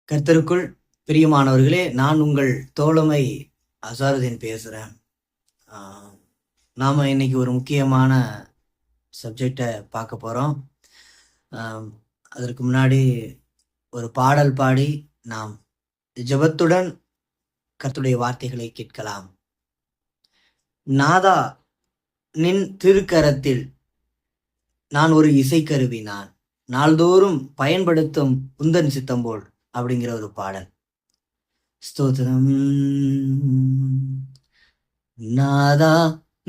கர்த்தருக்குள் பிரியமானவர்களே, நான் உங்கள் தோழமை அசாருதீன் பேசுகிறேன். நாம் இன்னைக்கு ஒரு முக்கியமான சப்ஜெக்டை பார்க்க போகிறோம். அதற்கு முன்னாடி ஒரு பாடல் பாடி நாம் ஜெபத்துடன் கர்த்தருடைய வார்த்தைகளை கேட்கலாம். நாதா, நின் திருக்கரத்தில் நான் ஒரு இசைக்கருவி, நான் நாள்தோறும் பயன்படுத்தும் உந்தன் சித்தம் போல் அப்படிங்கிற ஒரு பாடல். ஸ்தோத்திரம். நாதா,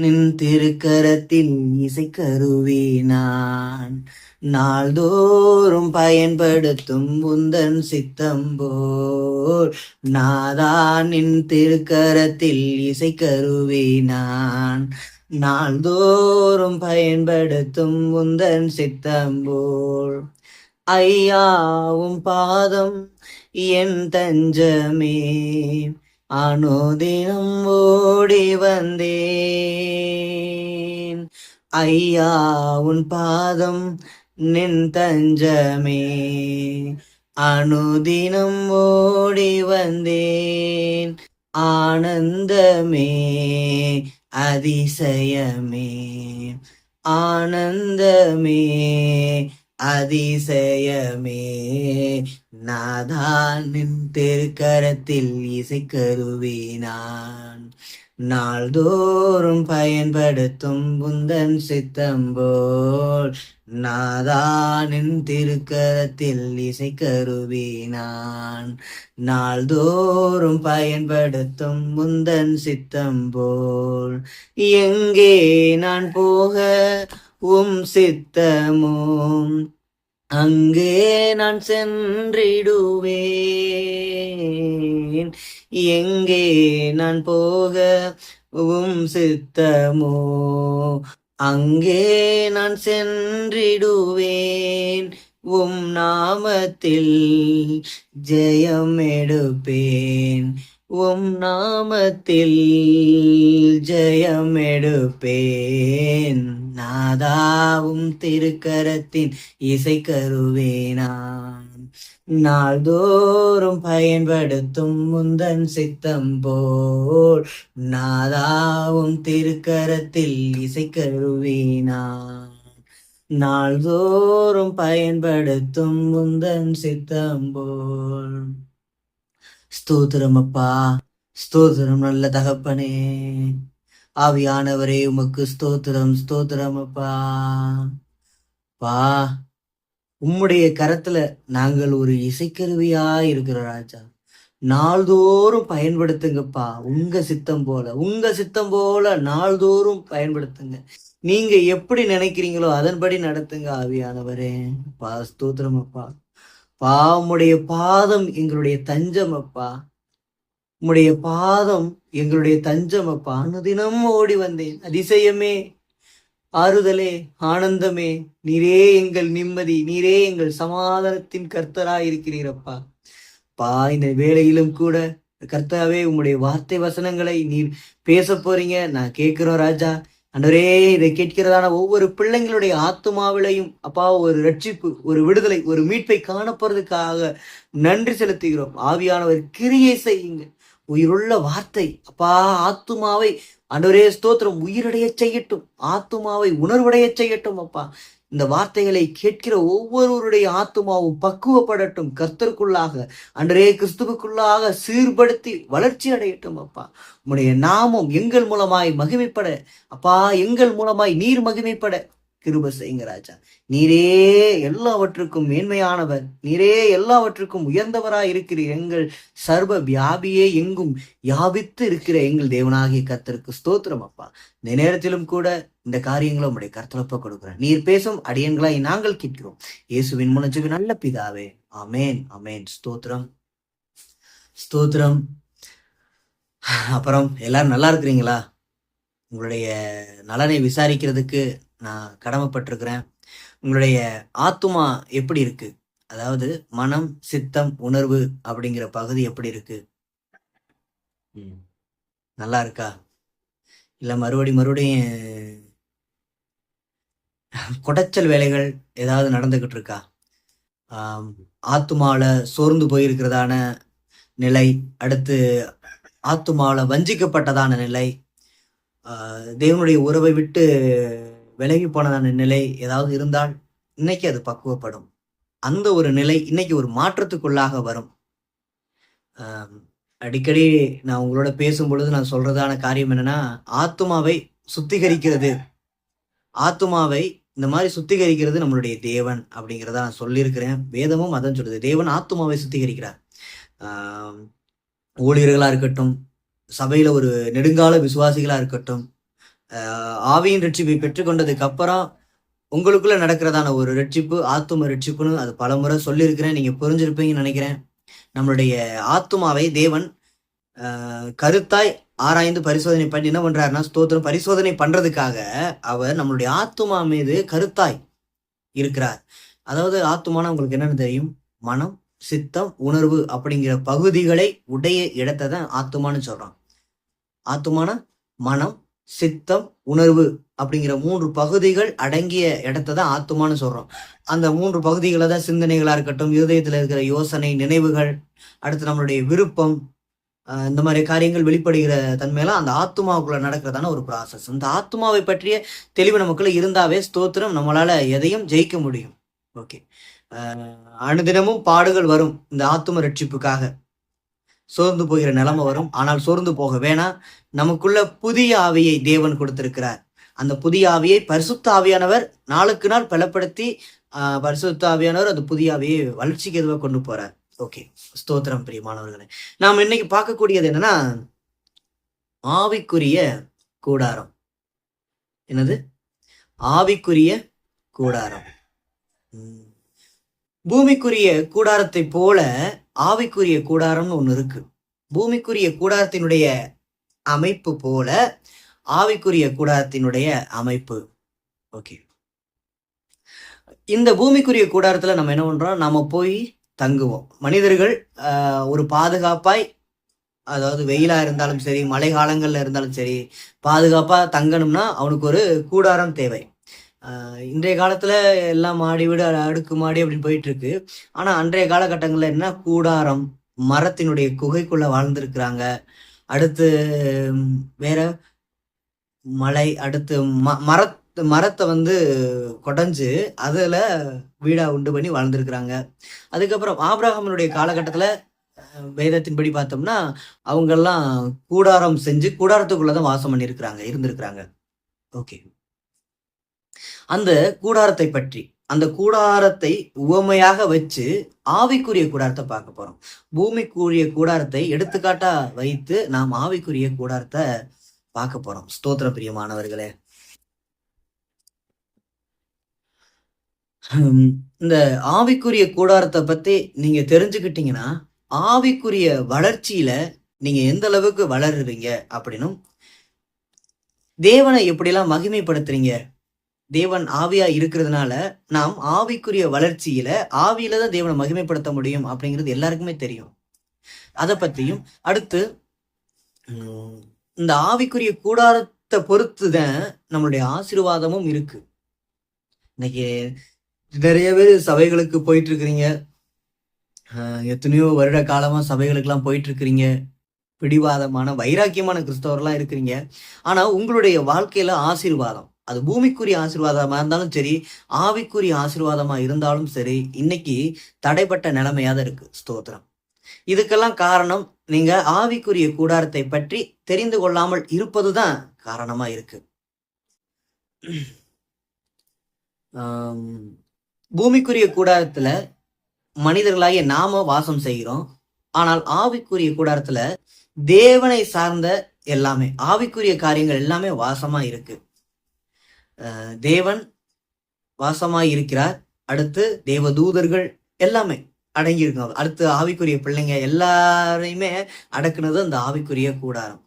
நின் திருக்கரத்தில் இசைக்கருவி, நான் நாள்தோறும் பயன்படுத்தும் உந்தன் சித்தம் போல். நாதா, நின் திருக்கரத்தில் இசைக்கருவி, நான் நாள்தோறும் பயன்படுத்தும் உந்தன் சித்தம் போல். ஐயாவும் பாதம் என் தஞ்சமே, அனுதினம் ஓடி வந்தேன். ஐயா, உன் பாதம் நின் தஞ்சமே, அனுதினம் ஓடி வந்தேன். ஆனந்தமே, அதிசயமே, ஆனந்தமே, அதிசயமே, நாதான் நின் திருக்கரத்தில் இசைக்கருவி, நான் நாள்தோறும் பயன்படுத்தும் உந்தன் சித்தம் போல். நாதானின் திருக்கரத்தில் இசைக்கருவி, நான் நாள்தோறும் பயன்படுத்தும் உந்தன் சித்தம் போல். எங்கே நான் போக உம் சித்தமும் அங்கே நான் சென்றிடுவேன். எங்கே நான் போக உம் சித்தமோ அங்கே நான் சென்றிடுவேன். உம் நாமத்தில் ஜெயம் எடுப்பேன், உம் நாமத்தில் ஜெயம் எடுப்பேன். நாதாவும் திருக்கரத்தின் இசைக்கருவே, நான் நாள்தோறும் பயன்படுத்தும் முந்தன் சித்தம் போல். நாதாவும் திருக்கரத்தில் இசைக்கருவே, நான் நாள்தோறும் பயன்படுத்தும் முந்தன் சித்தம் போல். ஸ்தோத்திரம் அப்பா, ஸ்தோத்திரம் நல்ல தகப்பனே. ஆவியானவரே, உமக்கு ஸ்தோத்திரம், ஸ்தோத்திரம் அப்பா. பா, உம்முடைய கரத்துல நாங்கள் ஒரு இசைக்கருவியா இருக்கிற ராஜா, நாள்தோறும் பயன்படுத்துங்கப்பா. உங்க சித்தம் போல, உங்க சித்தம் போல நாள்தோறும் பயன்படுத்துங்க. நீங்க எப்படி நினைக்கிறீங்களோ அதன்படி நடத்துங்க ஆவியானவரே. பா, ஸ்தோத்திரம் அப்பா. பா, உம்முடைய பாதம் எங்களுடைய தஞ்சம் அப்பா, உம்முடைய பாதம் எங்களுடைய தஞ்சம் அப்பா. அனுதினம் ஓடி வந்தேன். அதிசயமே, ஆறுதலே, ஆனந்தமே, நீரே எங்கள் நிம்மதி, நீரே எங்கள் சமாதானத்தின் கர்த்தராய் இருக்கிறீரப்பா. பா, இந்த வேளையிலும் கூட கர்த்தாவே, உம்முடைய வார்த்தை வசனங்களை நீர் பேச போறீங்க. நான் கேட்கிறோம் ராஜா. அன்றரே, இதை கேட்கிறதான ஒவ்வொரு பிள்ளைங்களுடைய ஆத்துமாவிலையும் அப்பா ஒரு ரட்சிப்பு, ஒரு விடுதலை, ஒரு மீட்பை காணப்படுறதுக்காக நன்றி செலுத்துகிறோம். ஆவியானவர் கிரியை செய்யுங்க. உயிருள்ள வார்த்தை அப்பா ஆத்துமாவை அன்றரே ஸ்தோத்திரம் உயிரடைய செய்யட்டும், ஆத்துமாவை உணர்வடைய செய்யட்டும் அப்பா. இந்த வார்த்தைகளை கேட்கிற ஒவ்வொருவருடைய ஆத்துமாவும் பக்குவப்படட்டும், கர்த்தருக்குள்ளாக அன்றே கிறிஸ்துவுக்குள்ளாக சீர்படுத்தி வளர்ச்சி அடையட்டும் அப்பா. உம்முடைய நாமம் எங்கள் மூலமாய் மகிமைப்பட அப்பா, எங்கள் மூலமாய் நீர் மகிமைப்பட கிருபை செய்யுங்க ராஜா. நீரே எல்லாவற்றுக்கும் மேன்மையானவர், நீரே எல்லாவற்றுக்கும் உயர்ந்தவராய் இருக்கிறீர். எங்கள் சர்வ வியாபியே எங்கும் யாபித்து இருக்கிற எங்கள் தேவனாகிய கர்த்தருக்கு ஸ்தோத்திரம் அப்பா. இந்த நேரத்திலும் கூட இந்த காரியங்களை உங்களுடைய கர்த்தரப்ப கொடுக்குறேன். நீர் பேசும் அடியன்களாய் நாங்கள் கேட்கிறோம். இயேசுவின் மூலம் ஜெபம் நல்ல பிதாவே, ஆமேன், ஆமேன். ஸ்தோத்திரம், ஸ்தோத்திரம். அப்புறம் எல்லாரும் நல்லா இருக்கிறீங்களா? உங்களுடைய நலனை விசாரிக்கிறதுக்கு நான் கடமைப்பட்டிருக்கிறேன். உங்களுடைய ஆத்துமா எப்படி இருக்கு? அதாவது மனம், சித்தம், உணர்வு அப்படிங்கிற பகுதி எப்படி இருக்கு? நல்லா இருக்கா? இல்ல மறுபடியும் குடைச்சல் வேலைகள் ஏதாவது நடந்துகிட்டு இருக்கா? ஆத்துமால சோர்ந்து போயிருக்கிறதான நிலை, அடுத்து ஆத்துமால வஞ்சிக்கப்பட்டதான நிலை, தேவனுடைய உறவை விட்டு விலகி போனதான நிலை ஏதாவது இருந்தால் இன்னைக்கு அது பக்குவப்படும். அந்த ஒரு நிலை இன்னைக்கு ஒரு மாற்றத்துக்குள்ளாக வரும். அடிக்கடி நான் உங்களோட பேசும் பொழுது நான் சொல்றதான காரியம் என்னன்னா, ஆத்துமாவை சுத்திகரிக்கிறது, ஆத்துமாவை இந்த மாதிரி சுத்திகரிக்கிறது நம்மளுடைய தேவன் அப்படிங்கிறத நான் சொல்லியிருக்கிறேன். வேதமும் அதான் சொல்லுது. தேவன் ஆத்துமாவை சுத்திகரிக்கிறார். ஊழியர்களா இருக்கட்டும், சபையில ஒரு நெடுங்கால விசுவாசிகளா இருக்கட்டும், ஆவியின் ரட்சிப்பை பெற்றுக்கொண்டதுக்கு அப்புறம் உங்களுக்குள்ள நடக்கிறதான ஒரு ரட்சிப்பு ஆத்தும ரட்சிப்புன்னு அது பலமுறை சொல்லியிருக்கிறேன். நீங்க புரிஞ்சிருப்பீங்கன்னு நினைக்கிறேன். நம்மளுடைய ஆத்துமாவை தேவன் கருத்தாய் ஆராய்ந்து பரிசோதனை பண்ணி என்ன பண்றாருன்னா, ஸ்தோத்திரம், பரிசோதனை பண்றதுக்காக அவர் நம்மளுடைய ஆத்துமா மீது கருத்தாய் இருக்கிறார். அதாவது ஆத்துமானா உங்களுக்கு என்னன்னு தெரியும், மனம், சித்தம், உணர்வு அப்படிங்கிற பகுதிகளை உடைய இடத்தை தான் ஆத்துமான்னு சொல்றான். ஆத்துமானா மனம், சித்தம், உணர்வு அப்படிங்கிற 3 பகுதிகள் அடங்கிய இடத்தை தான் ஆத்துமான்னு சொல்றோம். அந்த 3 பகுதிகளை தான் சிந்தனைகளா இருக்கட்டும், இருதயத்துல இருக்கிற யோசனை, நினைவுகள், அடுத்து நம்மளுடைய விருப்பம், இந்த மாதிரி காரியங்கள் வெளிப்படுகிற தன்மையெல்லாம் அந்த ஆத்துமாவுக்குள்ள நடக்கிறதான ஒரு ப்ராசஸ். இந்த ஆத்துமாவை பற்றிய தெளிவு நமக்குள்ள இருந்தாவே ஸ்தோத்திரம் நம்மளால எதையும் ஜெயிக்க முடியும். ஓகே, அனுதினமும் பாடுகள் வரும். இந்த ஆத்தும ரட்சிப்புக்காக சோர்ந்து போகிற நிலைமை வரும். ஆனால் சோர்ந்து போக வேணாம். நமக்குள்ள புதிய ஆவியை தேவன் கொடுத்திருக்கிறார். அந்த புதிய ஆவியை பரிசுத்த ஆவியானவர் நாளுக்கு நாள் பலப்படுத்தி பரிசுத்த ஆவியானவர் அந்த புதிய ஆவியை வளர்ச்சிக்கு எதுவாக கொண்டு போறார். ஓகே, ஸ்தோத்திரம் பிரியமானவர்களே. நாம் இன்னைக்கு பார்க்கக்கூடியது என்னன்னா, ஆவிக்குரிய கூடாரம். என்னது? ஆவிக்குரிய கூடாரம். பூமிக்குரிய கூடாரத்தை போல ஆவிக்குரிய கூடாரம்னு ஒண்ணு இருக்கு. பூமிக்குரிய கூடாரத்தினுடைய அமைப்பு போல ஆவிக்குரிய கூடாரத்தினுடைய அமைப்பு. ஓகே, இந்த பூமிக்குரிய கூடாரத்துல நம்ம என்ன பண்றோம், நாம போய் தங்குவோம். மனிதர்கள் ஒரு பாதுகாப்பாய், அதாவது வெயிலா இருந்தாலும் சரி, மழை காலங்கள்ல இருந்தாலும் சரி, பாதுகாப்பா தங்கணும்னா அவனுக்கு ஒரு கூடாரம் தேவை. இன்றைய காலத்துல எல்லாம் மாடி வீடு, அடுக்கு மாடி அப்படின்னு போயிட்டு இருக்கு. ஆனா அன்றைய காலகட்டங்கள்ல என்ன, கூடாரம், மரத்தினுடைய குகைக்குள்ள வாழ்ந்திருக்கிறாங்க. அடுத்து வேற மலை, அடுத்து மரத்தை கொடைஞ்சு அதுல வீடா உண்டு பண்ணி வாழ்ந்திருக்கிறாங்க. அதுக்கப்புறம் ஆபிரகாமினுடைய காலகட்டத்துல வேதத்தின்படி பார்த்தோம்னா அவங்கெல்லாம் கூடாரம் செஞ்சு கூடாரத்துக்குள்ளதான் வாசம் பண்ணியிருக்கிறாங்க, இருந்திருக்கிறாங்க. ஓகே, அந்த கூடாரத்தை பற்றி, அந்த கூடாரத்தை உவமையாக வச்சு ஆவிக்குரிய கூடாரத்தை பார்க்க போறோம். பூமிக்குரிய கூடாரத்தை எடுத்துக்காட்டா வைத்து நாம் ஆவிக்குரிய கூடாரத்தை பார்க்க போறோம். ஸ்தோத்திர பிரியமானவர்களே, இந்த ஆவிக்குரிய கூடாரத்தை பத்தி நீங்க தெரிஞ்சுக்கிட்டீங்கன்னா ஆவிக்குரிய வளர்ச்சியில நீங்க எந்த அளவுக்கு வளருறீங்க அப்படின்னும், தேவனை எப்படிலாம் மகிமைப்படுத்துறீங்க, தேவன் ஆவியா இருக்கிறதுனால நாம் ஆவிக்குரிய வளர்ச்சியில ஆவியில தான் தேவனை மகிமைப்படுத்த முடியும் அப்படிங்கிறது எல்லாருக்குமே தெரியும். அதை பத்தியும், அடுத்து இந்த ஆவிக்குரிய கூடாரத்தை பொறுத்துதான் நம்மளுடைய ஆசீர்வாதமும் இருக்கு. இன்னைக்கு நிறைய பேர் சபைகளுக்கு போயிட்டு இருக்கிறீங்க, எத்தனையோ வருட காலமா சபைகளுக்கு எல்லாம் போயிட்டு இருக்கிறீங்க, பிடிவாதமான வைராக்கியமான கிறிஸ்தவர்கள்லாம் இருக்கிறீங்க. ஆனா உங்களுடைய வாழ்க்கையில ஆசீர்வாதம், அது பூமிக்குரிய ஆசீர்வாதமா இருந்தாலும் சரி, ஆவிக்குரிய ஆசீர்வாதமா இருந்தாலும் சரி, இன்னைக்கு தடைப்பட்ட நிலைமையா தான் இருக்கு. ஸ்தோத்திரம். இதுக்கெல்லாம் காரணம் நீங்க ஆவிக்குரிய கூடாரத்தை பற்றி தெரிந்து கொள்ளாமல் இருப்பதுதான் காரணமா இருக்கு. பூமிக்குரிய கூடாரத்துல மனிதர்களாகிய நாம வாசம் செய்கிறோம். ஆனால் ஆவிக்குரிய கூடாரத்துல தேவனை சார்ந்த எல்லாமே, ஆவிக்குரிய காரியங்கள் எல்லாமே வாசமா இருக்கு. தேவன் வாசமாய் இருக்கிறார். அடுத்து தேவ தூதர்கள் எல்லாமே அடங்கி இருக்காங்க. அடுத்து ஆவிக்குரிய பிள்ளைங்க எல்லாரையுமே அடக்குனது அந்த ஆவிக்குரிய கூடாரம்.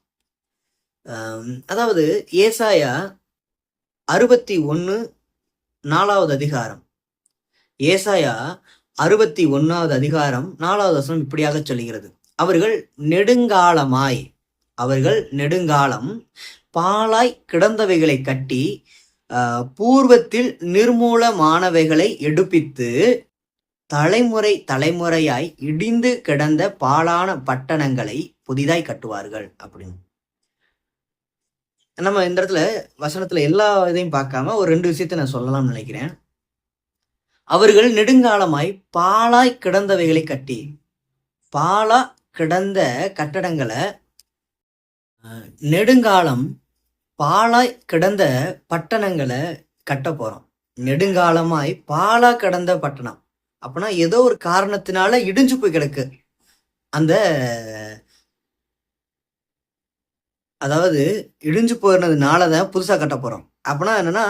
அதாவது ஏசாயா 61:4 அதிகாரம், ஏசாயா 61வது அதிகாரம் 4வது வசனம் இப்படியாக சொல்லுகிறது, அவர்கள் நெடுங்காலம் பாலாய் கிடந்தவைகளை கட்டி பூர்வத்தில் நிர்மூலமானவைகளை எடுப்பித்து தலைமுறை தலைமுறையாய் இடிந்து கிடந்த பாழான பட்டணங்களை புதிதாய் கட்டுவார்கள் அப்படின்னு. நம்ம இந்த இடத்துல வசனத்துல எல்லா இதையும் பார்க்காம ஒரு 2 விஷயத்த நான் சொல்லலாம்னு நினைக்கிறேன். அவர்கள் நெடுங்காலமாய் பாழாய் கிடந்தவைகளை கட்டி, பாழா கிடந்த கட்டடங்களை நெடுங்காலம் பாழாய் கிடந்த பட்டணங்களை கட்ட போறோம். நெடுங்காலமாய் பாழா கிடந்த பட்டணம் அப்படின்னா ஏதோ ஒரு காரணத்தினால இடிஞ்சு போய் கிடக்கு. அந்த அதாவது இடிஞ்சு போயிருந்ததுனாலதான் புதுசா கட்ட போறோம். அப்படின்னா என்னன்னா,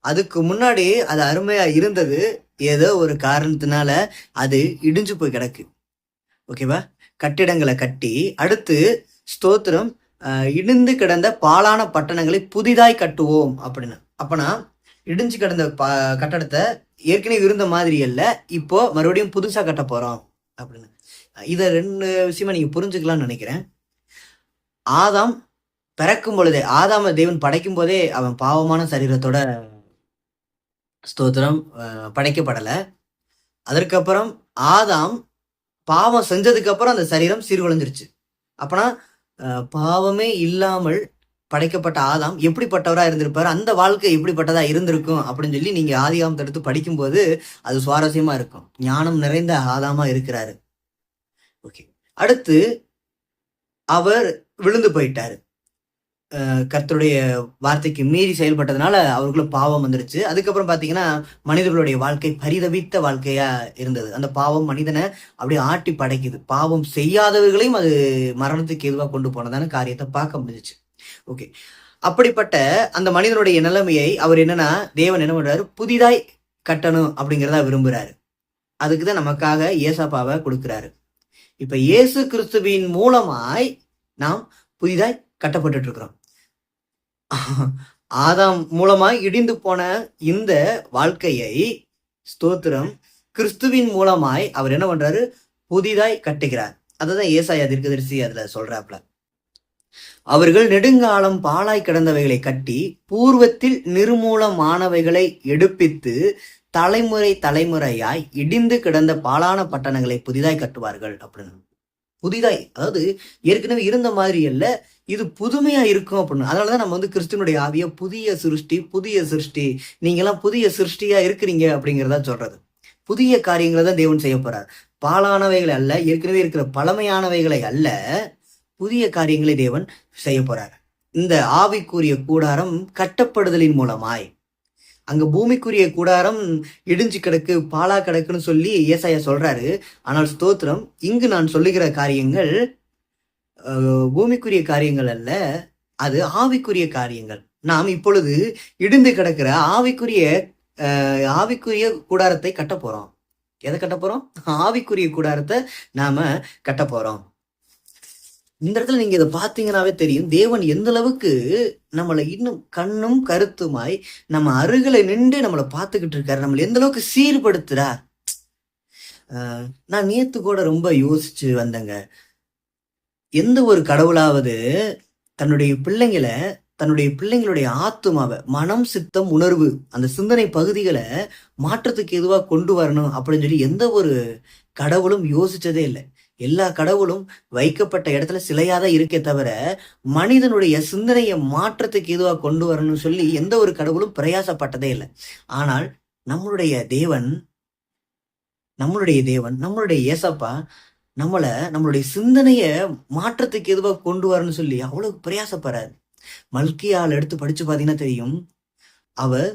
அதுக்கு முன்னாடி அது அருமையா இருந்தது, ஏதோ ஒரு காரணத்தினால அது இடிஞ்சு போய் கிடக்கு. ஓகேவா? கட்டிடங்களை கட்டி அடுத்து ஸ்தோத்திரம் இடிந்து கிடந்த பாழான பட்டணங்களை புதிதாய் கட்டுவோம் அப்படின்னு. அப்பனா இடிஞ்சு கிடந்த கட்டடத்தை ஏற்கனவே இருந்த மாதிரி அல்ல, இப்போ மறுபடியும் புதுசா கட்ட போறோம் அப்படின்னு. இத 2 விஷயமா நீங்க புரிஞ்சுக்கலாம்னு நினைக்கிறேன். ஆதாம் பிறக்கும் பொழுதே, ஆதாம தேவன் படைக்கும் போதே அவன் பாவமான சரீரத்தோட ஸ்தோத்திரம் படைக்கப்படல. அதற்கப்புறம் ஆதாம் பாவம் செஞ்சதுக்கு அப்புறம் அந்த சரீரம் சீர்குலைஞ்சிருச்சு. அப்பனா பாவமே இல்லாமல் படைக்கப்பட்ட ஆதாம் எப்படிப்பட்டவரா இருந்திருப்பாரு, அந்த வாழ்க்கை எப்படிப்பட்டதா இருந்திருக்கும் அப்படின்னு சொல்லி நீங்க ஆதிகாமத்தை எடுத்து படிக்கும்போது அது சுவாரஸ்யமா இருக்கும். ஞானம் நிறைந்த ஆதாமா இருக்கிறாரு. ஓகே, அடுத்து அவர் விழுந்து போயிட்டாரு. கர்த்தருடைய வார்த்தைக்கு மீறி செயல்பட்டதுனால அவருக்குள்ள பாவம் வந்துருச்சு. அதுக்கப்புறம் பாத்தீங்கன்னா மனிதர்களுடைய வாழ்க்கை பரிதபித்த வாழ்க்கையா இருந்தது. அந்த பாவம் மனிதனை அப்படியே ஆட்டி படைக்குது. பாவம் செய்யாதவர்களையும் அது மரணத்துக்கு எதுவா கொண்டு போனதான காரியத்தை பார்க்க முடிஞ்சிச்சு. ஓகே, அப்படிப்பட்ட அந்த மனிதனுடைய நிலைமையை அவர் என்னன்னா, தேவன் என்ன பண்றாரு, புதிதாய் கட்டணும் அப்படிங்கிறதா விரும்புறாரு. அதுக்குதான் நமக்காக ஏசாப்பாவை கொடுக்கிறாரு. இப்ப இயேசு கிறிஸ்துவின் மூலமாய் நாம் புதிதாய் கட்டப்பட்டு இருக்கிறோம். ஆதாம் மூலமாய் இடிந்து போன இந்த வாழ்க்கையை ஸ்தோத்திரம் கிறிஸ்துவின் மூலமாய் அவர் என்ன பண்றாரு, புதிதாய் கட்டுகிறார். அதுதான் ஏசாயா தீர்க்கதரிசி அதுல சொல்றாப்ல. அவர்கள் நெடுங்காலம் பாழாய் கிடந்தவைகளை கட்டி பூர்வத்தில் நிர்மூலமானவைகளை எடுப்பித்து தலைமுறை தலைமுறையாய் இடிந்து கிடந்த பாழான பட்டணங்களை புதிதாய் கட்டுவார்கள் அப்படின்னு. புதிதாய், அதாவது ஏற்கனவே இருந்த மாதிரி அல்ல, இது புதுமையா இருக்கும் அப்படின்னு. அதனாலதான் நம்ம கிறிஸ்துவனுடைய ஆவிய புதிய சிருஷ்டி, நீங்க எல்லாம் புதிய சிருஷ்டியா இருக்கிறீங்க அப்படிங்கிறதா சொல்றது. புதிய காரியங்களை தான் தேவன் செய்ய போறார். பாழானவைகளை அல்ல, ஏற்கனவே இருக்கிற பழமையானவைகளை அல்ல, புதிய காரியங்களை தேவன் செய்ய போறார். இந்த ஆவிக்குரிய கூடாரம் கட்டப்படுதலின் மூலமாய், அங்க பூமிக்குரிய கூடாரம் இடிஞ்சு கிடக்கு, பாலா கிடக்குன்னு சொல்லி ஏசாயா சொல்றாரு. ஆனால் ஸ்தோத்திரம், இங்கு நான் சொல்லுகிற காரியங்கள் பூமிக்குரிய காரியங்கள் அல்ல, அது ஆவிக்குரிய காரியங்கள். நாம் இப்பொழுது இடிந்து கிடக்கிற ஆவிக்குரிய கூடாரத்தை கட்ட போறோம். எதை கட்ட போறோம்? ஆவிக்குரிய கூடாரத்தை நாம கட்ட போறோம். இந்த இடத்துல நீங்க இதை பார்த்தீங்கன்னாவே தெரியும், தேவன் எந்த அளவுக்கு நம்மளை இன்னும் கண்ணும் கருத்துமாய் நம்ம அருகில நின்று நம்மளை பார்த்துக்கிட்டு இருக்காரு, நம்மளை எந்த அளவுக்கு சீர்படுத்துறார். நான் நேத்து கூட ரொம்ப யோசிச்சு வந்தேங்க. எந்த ஒரு கடவுளாவது தன்னுடைய பிள்ளைங்களுடைய ஆத்துமாவை, மனம், சித்தம், உணர்வு, அந்த சிந்தனை பகுதிகளை மாற்றத்துக்கு எதுவா கொண்டு வரணும் அப்படின்னு சொல்லி எந்த ஒரு கடவுளும் யோசிச்சதே இல்லை. எல்லா கடவுளும் வைக்கப்பட்ட இடத்துல சிலையாதான் இருக்கே தவிர மனிதனுடைய சிந்தனையை மாற்றத்துக்கு எதுவா கொண்டு வரணும்னு சொல்லி எந்த ஒரு கடவுளும் பிரயாசப்பட்டதே இல்லை. ஆனால் நம்மளுடைய தேவன், நம்மளுடைய ஏசப்பா நம்மளுடைய சிந்தனைய மாற்றத்துக்கு எதுவா கொண்டு வரணும்னு சொல்லி அவ்வளவு பிரயாசப்படுறாரு. மல்கியால் எடுத்து படிச்சு பாத்தீங்கன்னா தெரியும், அவர்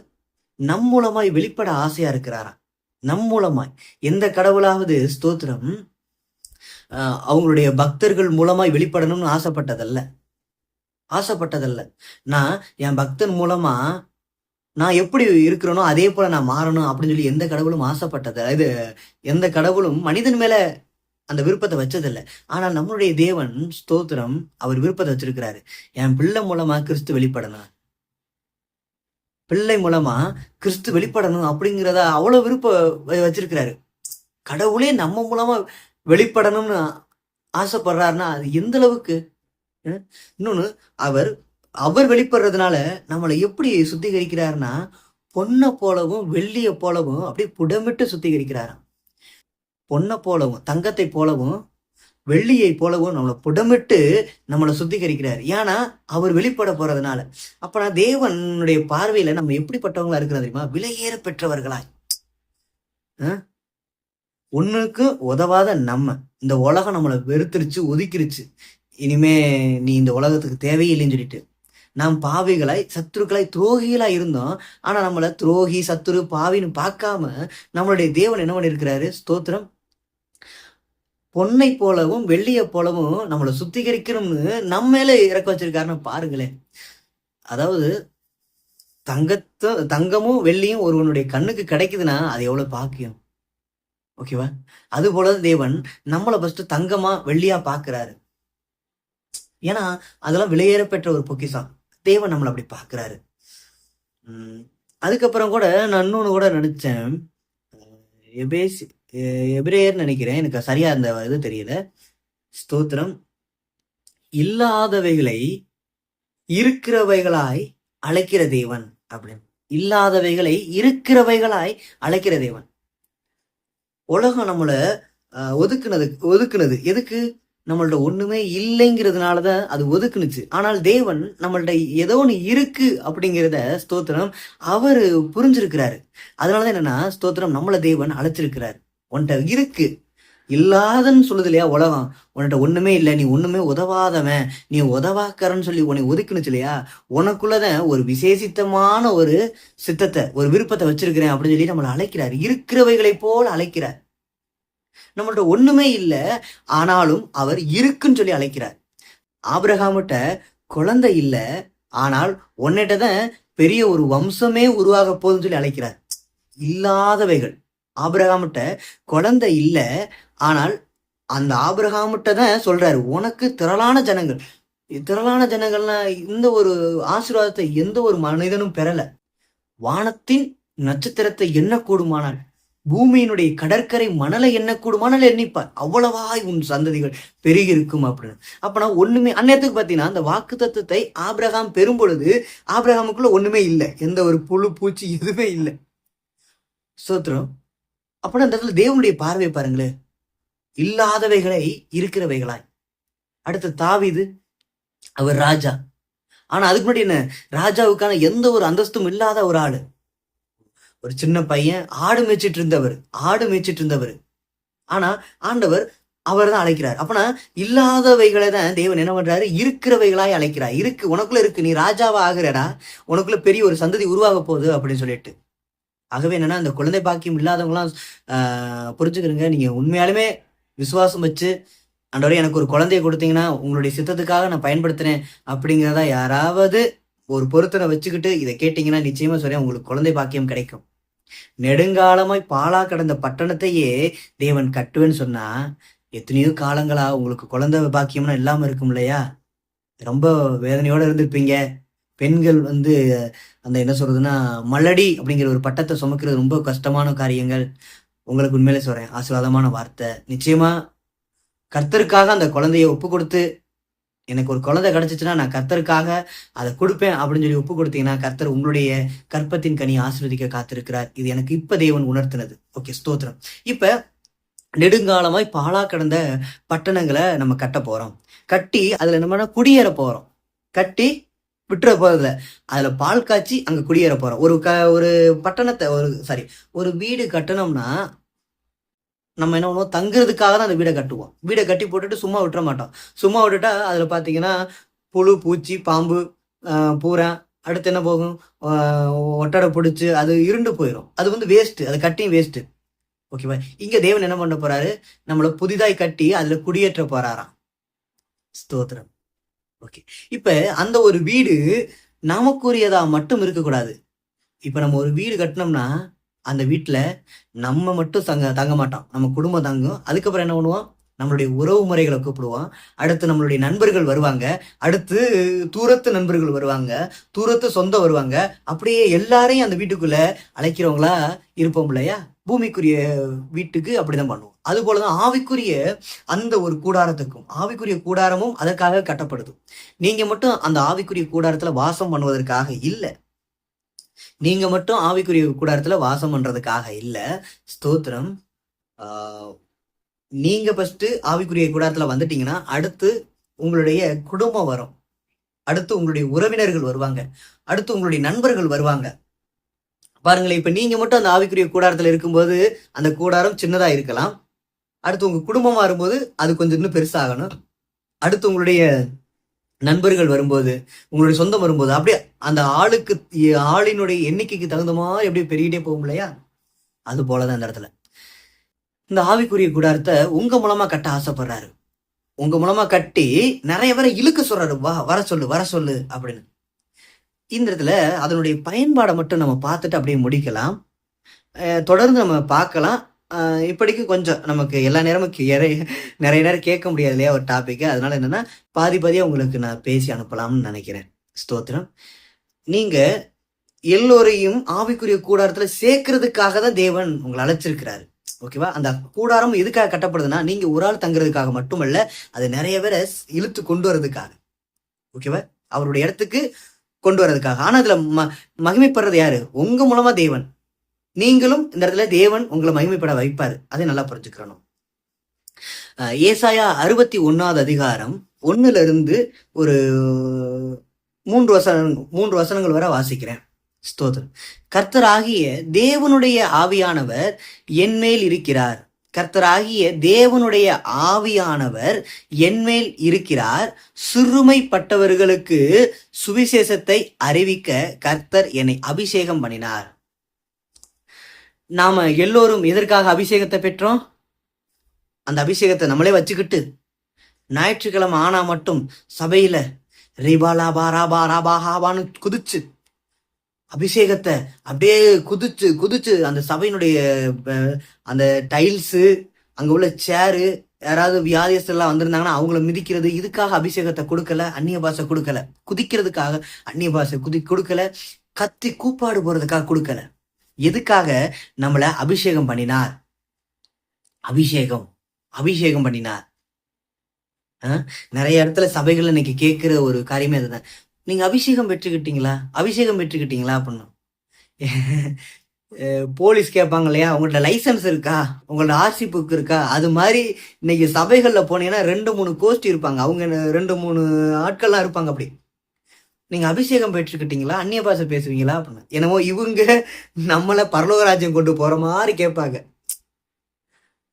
நம் மூலமாய் வெளிப்பட ஆசையா இருக்கிறாராம். நம் மூலமாய் எந்த கடவுளாவது ஸ்தோத்திரம் அவங்களுடைய பக்தர்கள் மூலமாய் வெளிப்படணும்னு ஆசைப்பட்டதல்ல. நான் என் பக்தன் மூலமா நான் எப்படி இருக்கிறேனோ அதே போல நான் மாறணும் அப்படின்னு சொல்லி எந்த கடவுளும் எந்த கடவுளும் மனிதன் மேல அந்த விருப்பத்தை வச்சதில்லை. ஆனால் நம்மளுடைய தேவன் ஸ்தோத்திரம் அவர் விருப்பத்தை வச்சிருக்கிறாரு. என் பிள்ளை மூலமா கிறிஸ்து வெளிப்படணும் அப்படிங்கிறத அவ்வளவு விருப்பம் வச்சிருக்கிறாரு. கடவுளே நம்ம மூலமா வெளிப்படணும்னு ஆசைப்படுறாருன்னா அது எந்த அளவுக்கு. இன்னொன்னு, அவர் வெளிப்படுறதுனால நம்மளை எப்படி சுத்திகரிக்கிறாருன்னா, பொண்ணை போலவும் வெள்ளிய போலவும் அப்படியே புடமிட்டு சுத்திகரிக்கிறாராம். பொண்ணை போலவும் தங்கத்தை போலவும் வெள்ளியை போலவும் நம்மளை புடமிட்டு நம்மளை சுத்திகரிக்கிறார். ஏன்னா அவர் வெளிப்பட போறதுனால. அப்ப தேவனுடைய பார்வையில நம்ம எப்படிப்பட்டவங்களா இருக்கிறோம் தெரியுமா? விலையேற பெற்றவர்களாய். ஒண்ணுக்கு உதவாத நம்ம, இந்த உலகம் நம்மளை வெறுத்துருச்சு, ஒதுக்கிருச்சு. இனிமே நீ இந்த உலகத்துக்கு தேவையில்லைன்னு சொல்லிட்டு நாம் பாவிகளாய், சத்துருக்களாய், துரோகிகளாய் இருந்தோம். ஆனா நம்மள துரோகி, சத்துரு, பாவின்னு பார்க்காம நம்மளுடைய தேவன் என்ன பண்ணிருக்கிறாரு? ஸ்தோத்திரம். பொன்னை போலவும் வெள்ளியை போலவும் நம்மளை சுத்திகரிக்கணும்னு நம்ம மேல இறக்க வச்சிருக்காருன்னு பாருங்களேன். அதாவது தங்கமும் வெள்ளியும் ஒருவனுடைய கண்ணுக்கு கிடைக்குதுன்னா அது எவ்வளவு பாக்கியம். ஓகேவா? அது போல தேவன் நம்மளை ஃபர்ஸ்ட் தங்கமா வெள்ளியா பாக்குறாரு. ஏன்னா அதெல்லாம் விலையேற பெற்ற ஒரு பொக்கிஷம். தேவன் நம்மளை அப்படி பாக்குறாரு. அதுக்கப்புறம் கூட நான் இன்னொன்னு கூட நினைச்சேன். எபிரேயர் நினைக்கிறேன், எனக்கு சரியா அந்த இது தெரியல. ஸ்தோத்திரம். இல்லாதவைகளை இருக்கிறவைகளாய் அழைக்கிற தேவன் அப்படின்னு. இல்லாதவைகளை இருக்கிறவைகளாய் அழைக்கிற தேவன். உலகம் நம்மள ஒதுக்குனது எதுக்கு? நம்மள்ட ஒண்ணுமே இல்லைங்கிறதுனாலதான் அது ஒதுக்குனுச்சு. ஆனால் தேவன் நம்மள்ட ஏதோ ஒண்ணு இருக்கு அப்படிங்கிறத ஸ்தோத்திரம் அவரு புரிஞ்சிருக்கிறாரு. அதனாலதான் என்னன்னா ஸ்தோத்திரம் நம்மள தேவன் அழைச்சிருக்கிறாரு. உன்கிட்ட இருக்கு, இல்லாதன்னு சொல்லுது இல்லையா உலகம். உன்கிட்ட ஒண்ணுமே இல்லை, நீ ஒண்ணுமே உதவாதவன், நீ உதவாக்கறன்னு சொல்லி உன்னை ஒதுக்குனுச்சு இல்லையா? உனக்குள்ளதான் ஒரு விசேஷித்தமான ஒரு சித்தத்தை, ஒரு விருப்பத்தை வச்சிருக்கிறேன் அப்படின்னு சொல்லி நம்மளை அழைக்கிறார். இருக்கிறவைகளை போல அழைக்கிறார். நம்மள்ட்ட ஒண்ணுமே இல்லை, ஆனாலும் அவர் இருக்குன்னு சொல்லி அழைக்கிறார். ஆபிரகாமிட்ட குழந்தை இல்லை, ஆனால் உன்னிட்டதான் பெரிய ஒரு வம்சமே உருவாக போகுதுன்னு சொல்லி அழைக்கிறார். இல்லாதவைகள். ஆபிரகாமிட்ட குழந்தை இல்லை, ஆனால் அந்த ஆபிரகாமிட்ட தான் சொல்றாரு, உனக்கு திரளான ஜனங்கள். திரளான ஜனங்கள்னா இந்த ஒரு ஆசீர்வாதத்தை எந்த ஒரு மனிதனும் பெறல. வானத்தின் நட்சத்திரத்தை என்ன கூடுமானால், பூமியினுடைய கடற்கரை மணலை என்ன கூடுமானால் எண்ணிப்பார், அவ்வளவாய் உன் சந்ததிகள் பெருகி இருக்கும் அப்படின்னு. அப்பனா ஒண்ணுமே அந்நேரத்துக்கு பாத்தீங்கன்னா அந்த வாக்கு தத்துவத்தை ஆபிரகாம் பெறும் பொழுது ஆபிரகாமுக்குள்ள ஒண்ணுமே இல்லை, எந்த ஒரு புழு பூச்சி எதுவுமே இல்லை. சோத்திரம். அப்படின்னா அந்த இடத்துல தேவனுடைய பார்வை பாருங்களேன், இல்லாதவைகளை இருக்கிறவைகளாய். அடுத்து தாவீது, அவர் ராஜா. ஆனா அதுக்கு முன்னாடி என்ன, ராஜாவுக்கான எந்த ஒரு அந்தஸ்தும் இல்லாத ஒரு ஆளு, ஒரு சின்ன பையன், ஆடு மேய்ச்சிட்டு இருந்தவர். ஆனா ஆண்டவர் அவர் தான் அழைக்கிறார். அப்பனா இல்லாதவைகளை தான் தேவன் என்ன பண்றாரு? இருக்கிறவைகளாய் அழைக்கிறார். உனக்குள்ள இருக்கு, நீ ராஜாவா ஆகிறடா, உனக்குள்ள பெரிய ஒரு சந்ததி உருவாக போகுது அப்படின்னு சொல்லிட்டு. ஆகவே என்னன்னா அந்த குழந்தை பாக்கியம் இல்லாதவங்களாம் புரிஞ்சுக்கிறீங்க. நீங்க உண்மையாலுமே விசுவாசம் வச்சு ஆண்டவரே எனக்கு ஒரு குழந்தைய கொடுத்தீங்கன்னா உங்களுடைய சித்தத்துக்காக நான் பயன்படுத்துறேன் அப்படிங்கிறதா யாராவது ஒரு பொருத்தனை வச்சுக்கிட்டு இதை கேட்டீங்கன்னா நிச்சயமா சொல்றேன், உங்களுக்கு குழந்தை பாக்கியம் கிடைக்கும். நெடுங்காலமாய் பாலா கடந்த பட்டணத்தையே தேவன் கட்டுவேன்னு சொன்னா எத்தனையோ காலங்களா உங்களுக்கு குழந்தை பாக்கியம்னா இல்லாம இருக்கும் இல்லையா? ரொம்ப வேதனையோட இருந்திருப்பீங்க. பெண்கள் அந்த என்ன சொல்றதுன்னா மலடி அப்படிங்கிற ஒரு பட்டத்தை சுமக்கிறது ரொம்ப கஷ்டமான காரியங்கள். உங்களுக்கு உண்மையிலே சொல்றேன், ஆசீர்வாதமான வார்த்தை. நிச்சயமா கர்த்தருக்காக அந்த குழந்தைய ஒப்பு கொடுத்து, எனக்கு ஒரு குழந்தை கிடைச்சிச்சுன்னா நான் கர்த்தருக்காக அதை கொடுப்பேன் அப்படின்னு சொல்லி ஒப்பு கொடுத்தீங்கன்னா கர்த்தர் உங்களுடைய கற்பத்தின் கனி ஆசீர்வதிக்க காத்திருக்கிறார். இது எனக்கு இப்ப தேவன் உணர்த்தினது. ஓகே, ஸ்தோத்திரம். இப்ப நெடுங்காலமாய் பாலா கடந்த பட்டணங்களை நம்ம கட்ட போறோம். கட்டி அதுல நம்ம குடியேற போறோம். கட்டி விட்டுற போறதுல அதுல பால் காய்ச்சி அங்க குடியேற போறோம். ஒரு பட்டணத்தை ஒரு வீடு கட்டணும்னா நம்ம என்ன பண்ணுவோம்? தங்குறதுக்காக தான் அந்த வீடை கட்டுவோம். வீடை கட்டி போட்டுட்டு சும்மா விட்டுற மாட்டோம். சும்மா விட்டுட்டா அதுல பாத்தீங்கன்னா புழு, பூச்சி, பாம்பு, பூரா, அடுத்து என்ன போகும்? ஒட்டடை பிடிச்சு அது இருண்டு போயிடும். அது வேஸ்ட், அது கட்டியும் வேஸ்ட். ஓகேவா? இங்க தேவன் என்ன பண்ண போறாரு? நம்மள புதிதாய் கட்டி அதுல குடியேற்ற போறாராம். ஸ்தோத்திரம். ஓகே, இப்ப அந்த ஒரு வீடு நமக்குரியதா மட்டும் இருக்கக்கூடாது. இப்ப நம்ம ஒரு வீடு கட்டினோம்னா அந்த வீட்டுல நம்ம மட்டும் தங்க மாட்டோம், நம்ம குடும்பம் தங்கும். அதுக்கப்புறம் என்ன பண்ணுவோம்? நம்மளுடைய உறவு முறைகளை கூப்பிடுவோம். அடுத்து நம்மளுடைய நண்பர்கள் வருவாங்க, அடுத்து தூரத்து நண்பர்கள் வருவாங்க, தூரத்து சொந்தம் வருவாங்க. அப்படியே எல்லாரையும் அந்த வீட்டுக்குள்ள அழைக்கிறவங்களா இருப்போம் இல்லையா? பூமிக்குரிய வீட்டுக்கு அப்படிதான் பண்ணுவோம். அது போலதான் ஆவிக்குரிய அந்த ஒரு கூடாரத்துக்கும், ஆவிக்குரிய கூடாரமும் அதற்காக கட்டப்படுது. நீங்க மட்டும் அந்த ஆவிக்குரிய கூடாரத்துல வாசம் பண்ணுவதற்காக இல்லை, நீங்க மட்டும் ஆவிக்குரிய கூடாரத்துல வாசம் பண்றதுக்காக இல்ல. ஸ்தோத்திரம். நீங்க ஃபர்ஸ்ட் ஆவிக்குரிய கூடாரத்துல வந்துட்டீங்கன்னா அடுத்து உங்களுடைய குடும்பம் வரும், அடுத்து உங்களுடைய உறவினர்கள் வருவாங்க, அடுத்து உங்களுடைய நண்பர்கள் வருவாங்க. பாருங்களேன், இப்ப நீங்க மட்டும் அந்த ஆவிக்குரிய கூடாரத்துல இருக்கும்போது அந்த கூடாரம் சின்னதா இருக்கலாம். அடுத்து உங்க குடும்பமா வரும்போது அது கொஞ்சம் இன்னும் பெருசாகணும். அடுத்து உங்களுடைய நண்பர்கள் வரும்போது, உங்களுடைய சொந்தம் வரும்போது, அப்படியே அந்த ஆளினுடைய எண்ணிக்கைக்கு தகுந்த மாதிரி அப்படியே பெருகிட்டே போகும் இல்லையா? அது போலதான் இந்த இடத்துல இந்த ஆவிக்குரிய கூடாரத்தை உங்க மூலமா கட்ட ஆசைப்படுறாரு. உங்க மூலமா கட்டி நிறைய பேரை இழுக்க சொல்றாரு, வா வர சொல்லு அப்படின்னு. இந்த இடத்துல அதனுடைய பயன்பாடை மட்டும் நம்ம பார்த்துட்டு அப்படியே முடிக்கலாம். தொடர்ந்து நம்ம பார்க்கலாம். இப்படிக்கு கொஞ்சம் நமக்கு எல்லா நேரமும் நிறைய நேரம் கேட்க முடியாது இல்லையா ஒரு டாபிக். அதனால என்னன்னா பாதியா உங்களுக்கு நான் பேசி அனுப்பலாம்னு நினைக்கிறேன். ஸ்தோத்திரம். நீங்க எல்லோரையும் ஆவிக்குரிய கூடாரத்துல சேர்க்கறதுக்காக தான் தேவன் உங்களை அழைச்சிருக்கிறாரு. ஓகேவா? அந்த கூடாரம் எதுக்காக கட்டப்படுதுன்னா நீங்க ஒரு ஆள் தங்குறதுக்காக மட்டுமல்ல, அது நிறைய பேரை இழுத்து கொண்டு வர்றதுக்காக. ஓகேவா? அவருடைய இடத்துக்கு கொண்டு வர்றதுக்காக. ஆனா அதுல மகிமைப்படுறது யாரு? உங்க மூலமா தேவன். நீங்களும் இந்த இடத்துல தேவன் உங்களை மகிமைப்பட வைப்பாரு. அதை நல்லா புரிஞ்சுக்கணும். ஏசாயா 61வது அதிகாரம் 1ல இருந்து ஒரு 3 வசனங்கள் வரை வாசிக்கிறேன். ஸ்தோத்திரம். கர்த்தராகிய தேவனுடைய ஆவியானவர் என்மேல் இருக்கிறார். கர்த்தராகிய தேவனுடைய ஆவியானவர் என்மேல் இருக்கிறார். சிறுமைப்பட்டவர்களுக்கு சுவிசேஷத்தை அறிவிக்க கர்த்தர் என்னை அபிஷேகம் பண்ணினார். நாம எல்லோரும் எதற்காக அபிஷேகத்தை பெற்றோம்? அந்த அபிஷேகத்தை நம்மளே வச்சுக்கிட்டு ஞாயிற்றுக்கிழமை ஆனா மட்டும் சபையில ரிபாலாபா ராபா ராபா ஹாபான்னு குதிச்சு அபிஷேகத்தை அப்படியே குதிச்சு அந்த சபையினுடைய அந்த டைல்ஸு, அங்க உள்ள சேரு, யாராவது வியாதியஸ்தெல்லாம் வந்திருந்தாங்கன்னா அவங்கள மிதிக்கிறது, இதுக்காக அபிஷேகத்தை கொடுக்கல. அந்நிய பாஷை கொடுக்கல. குதிக்கிறதுக்காக அந்நிய பாஷை கொடுக்கல. கத்தி கூப்பாடு போறதுக்காக கொடுக்கல. எதுக்காக? நம்மளை அபிஷேகம் பண்ணினார். அபிஷேகம் பண்ணினார். நிறைய இடத்துல சபைகள் இன்னைக்கு கேட்கிற ஒரு காரியமே அதுதான். நீங்க அபிஷேகம் பெற்றுக்கிட்டீங்களா அப்படின்னு. போலீஸ் கேட்பாங்க இல்லையா, உங்கள்ட்ட லைசன்ஸ் இருக்கா, உங்களோட ஆர்சி புக் இருக்கா? அது மாதிரி இன்னைக்கு சபைகள்ல போனீங்கன்னா 2-3 கோஷ்டி இருப்பாங்க. அவங்க 2-3 ஆட்கள்லாம் இருப்பாங்க. அப்படி நீங்க அபிஷேகம் பெற்றுக்கிட்டீங்களா, அந்நிய பாஷை பேசுவீங்களா அப்படின்னு. என்னமோ இவங்க நம்மள பரலோகராஜ்யம் கொண்டு போற மாதிரி கேட்பாங்க.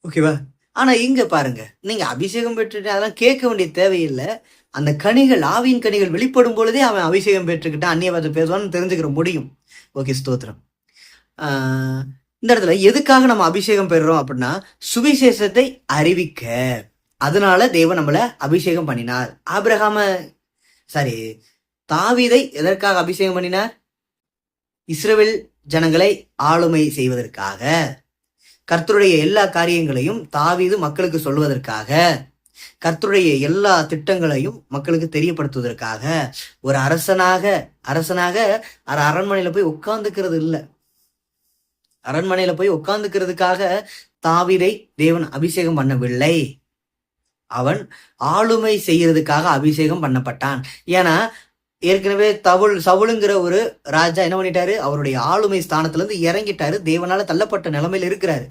ஓகேவா? ஆனா இங்க பாருங்க, நீங்க அபிஷேகம் பெற்றுட்டு அதெல்லாம் கேட்க வேண்டிய தேவையில்லை. அந்த கனிகள், ஆவியின் கனிகள் வெளிப்படும் பொழுதே அவன் அபிஷேகம் பெற்றுக்கிட்டான், அந்நிய பாஷை பேசுவான்னு தெரிஞ்சுக்கிற முடியும். ஓகே, ஸ்தோத்திரம். இந்த இடத்துல எதுக்காக நம்ம அபிஷேகம் பெறுறோம் அப்படின்னா சுவிசேஷத்தை அறிவிக்க. அதனால தேவன் நம்மள அபிஷேகம் பண்ணினார். தாவீதை எதற்காக அபிஷேகம் பண்ணினார்? இஸ்ரவேல் ஜனங்களை ஆளுமை செய்வதற்காக. கர்த்தருடைய எல்லா காரியங்களையும் தாவீது மக்களுக்கு சொல்வதற்காக, கர்த்தருடைய எல்லா திட்டங்களையும் மக்களுக்கு தெரியப்படுத்துவதற்காக. ஒரு அரசனாக அரண்மனையில போய் உட்கார்ந்துக்கிறது இல்லை. அரண்மனையில போய் உட்கார்ந்துக்கிறதுக்காக தாவீதை தேவன் அபிஷேகம் பண்ணவில்லை. அவன் ஆளுமை செய்யறதுக்காக அபிஷேகம் பண்ணப்பட்டான். ஏன்னா ஏற்கனவே சவுலுங்கிற ஒரு ராஜா என்ன பண்ணிட்டாரு? அவருடைய ஆளுமை ஸ்தானத்துல இருந்து இறங்கிட்டாரு. தேவனால தள்ளப்பட்ட நிலைமையில இருக்கிறாரு.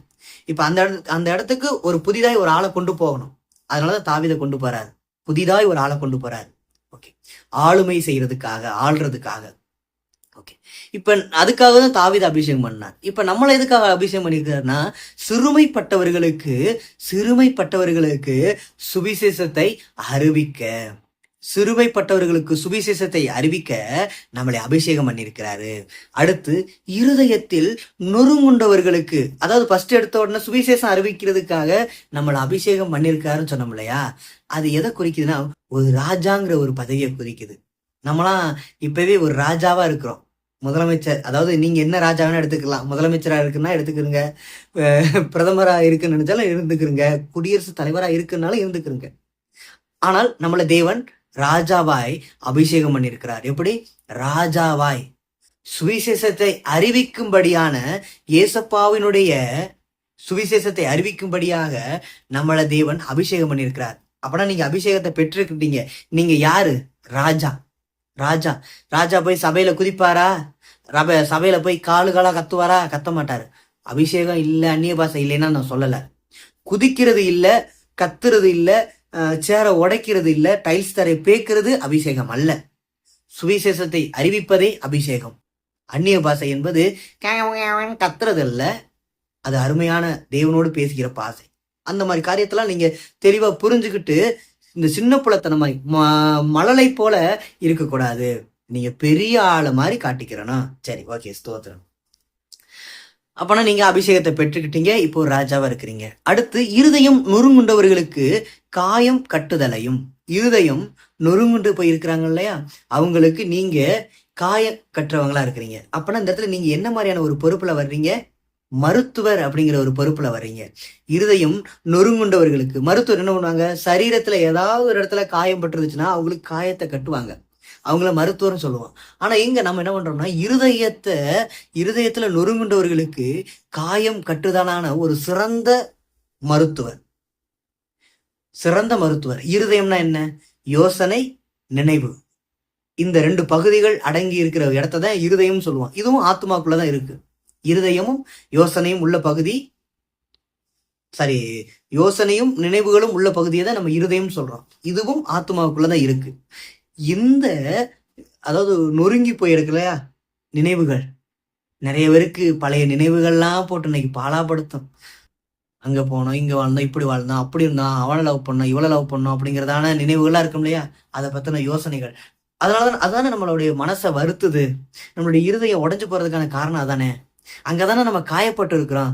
இப்ப அந்த இடத்துக்கு ஒரு புதிதாய் ஒரு ஆளை கொண்டு போகணும். அதனாலதான் தாவீதை கொண்டு போறாரு. புதிதாய் ஒரு ஆளை கொண்டு போறாரு. ஓகே, ஆளுமை செய்யறதுக்காக, ஆள்றதுக்காக. ஓகே, இப்ப அதுக்காக தான் தாவீதை அபிஷேகம் பண்ணார். இப்ப நம்மள எதுக்காக அபிஷேகம் பண்ணிருக்காருன்னா சிறுமைப்பட்டவர்களுக்கு சுவிசேஷத்தை அறிவிக்க. சிறுமைப்பட்டவர்களுக்கு சுவிசேஷத்தை அறிவிக்க நம்மளை அபிஷேகம் பண்ணியிருக்கிறாரு. அடுத்து இருதயத்தில் நொறுங்குண்டவர்களுக்கு, அதாவது ஃபர்ஸ்ட் எடுத்த உடனே சுவிசேஷம் அறிவிக்கிறதுக்காக நம்மளை அபிஷேகம் பண்ணியிருக்காருன்னு சொன்னோம் இல்லையா? அது எதை குறிக்குதுன்னா ஒரு ராஜாங்கிற ஒரு பதவியை குறிக்குது. நம்மளாம் இப்பவே ஒரு ராஜாவா இருக்கிறோம். முதலமைச்சர், அதாவது நீங்க என்ன ராஜாவான எடுத்துக்கலாம். முதலமைச்சரா இருக்குன்னா எடுத்துக்கிறங்க, பிரதமரா இருக்குன்னு நினைச்சாலும் இருந்துக்கிறங்க, குடியரசுத் தலைவரா இருக்குன்னாலும் இருந்துக்கிறங்க. ஆனால் நம்மளை தேவன் ராஜாவாய் அபிஷேகம் பண்ணியிருக்கிறார். எப்படி? ராஜாவாய் சுவிசேஷத்தை அறிவிக்கும்படியான, இயேசப்பாவினுடைய சுவிசேஷத்தை அறிவிக்கும்படியாக நம்மளை தேவன் அபிஷேகம் பண்ணியிருக்கிறார். அப்படின்னா நீங்க அபிஷேகத்தை பெற்றுக்கிட்டீங்க. நீங்க யாரு? ராஜா போய் சபையில குதிப்பாரா? சபையில போய் காலுகளா கத்துவாரா? கத்த மாட்டாரு. அபிஷேகம் இல்லை, அந்நிய பாஷை இல்லைன்னா நான் சொல்லல. குதிக்கிறது இல்ல, கத்துறது இல்ல, சேர உடைக்கிறது இல்ல, டைல்ஸ் தரை பேக்கிறது அபிஷேகம் அல்ல. சுவிசேஷத்தை அறிவிப்பதே அபிஷேகம். அந்நிய பாஷை என்பது கத்துறது அல்ல, அது அருமையான தேவனோடு பேசுகிற பாஷை. அந்த மாதிரி காரியத்தெல்லாம் நீங்க தெளிவா புரிஞ்சுக்கிட்டு இந்த சின்ன புலத்தனமாய் மழலை போல இருக்கக்கூடாது. நீங்க பெரிய ஆளை மாதிரி காட்டிக்கிறனா சரி, ஓகே, ஸ்தோத்திரம். அப்பனா நீங்க அபிஷேகத்தை பெற்றுக்கிட்டீங்க, இப்போ ராஜாவா இருக்கிறீங்க. அடுத்து இருதயம் நொறுங்குண்டவர்களுக்கு காயம் கட்டுதலையும். இருதயம் நொறுங்குண்டு போய் இருக்கிறாங்க இல்லையா, அவங்களுக்கு நீங்க காய கட்டுறவங்களா இருக்கிறீங்க. அப்பனா இந்த இடத்துல நீங்க என்ன மாதிரியான ஒரு பொறுப்புல வர்றீங்க? மருத்துவர் அப்படிங்கிற ஒரு பொறுப்புல வர்றீங்க. இருதயம் நொறுங்குண்டவர்களுக்கு மருத்துவர் என்ன பண்ணுவாங்க? சரீரத்துல ஏதாவது ஒரு இடத்துல காயம் பட்டுருச்சுன்னா அவங்களுக்கு காயத்தை கட்டுவாங்க, அவங்கள மருத்துவர்னு சொல்லுவோம். ஆனா இங்க நம்ம என்ன பண்றோம்னா இருதயத்துல நொறுங்குண்டவர்களுக்கு காயம் கட்டுதலான ஒரு சிறந்த மருத்துவர். இருதயம்னா என்ன? யோசனை, நினைவு. இந்த 2 பகுதிகள் அடங்கி இருக்கிற இடத்தான் இருதயம் சொல்லுவோம். இதுவும் ஆத்மாக்குள்ளதான் இருக்கு. இருதயமும் யோசனையும் உள்ள பகுதி, யோசனையும் நினைவுகளும் உள்ள பகுதியை தான் நம்ம இருதயம் சொல்றோம். இதுவும் ஆத்மாவுக்குள்ளதான் இருக்கு. இந்த அதாவது நொறுங்கி போயிருக்குல்லையா நினைவுகள், நிறைய பேருக்கு பழைய நினைவுகள்லாம் போட்டு இன்னைக்கு பாலாப்படுத்தும். அங்க போனோம், இங்க வாழ்ந்தோம், இப்படி வாழ்ந்தோம், அப்படி இருந்தான், அவனை லவ் பண்ணோம், இவளை லவ் பண்ணோம் அப்படிங்கிறதான நினைவுகள்லாம் இருக்கும் இல்லையா, அதை பத்தின யோசனைகள். அதனாலதான் அதானே நம்மளுடைய மனசை வருத்துது. நம்மளுடைய இருதயம் உடைஞ்சு போறதுக்கான காரணம் அதானே. அங்கதானே நம்ம காயப்பட்டு இருக்கிறோம்.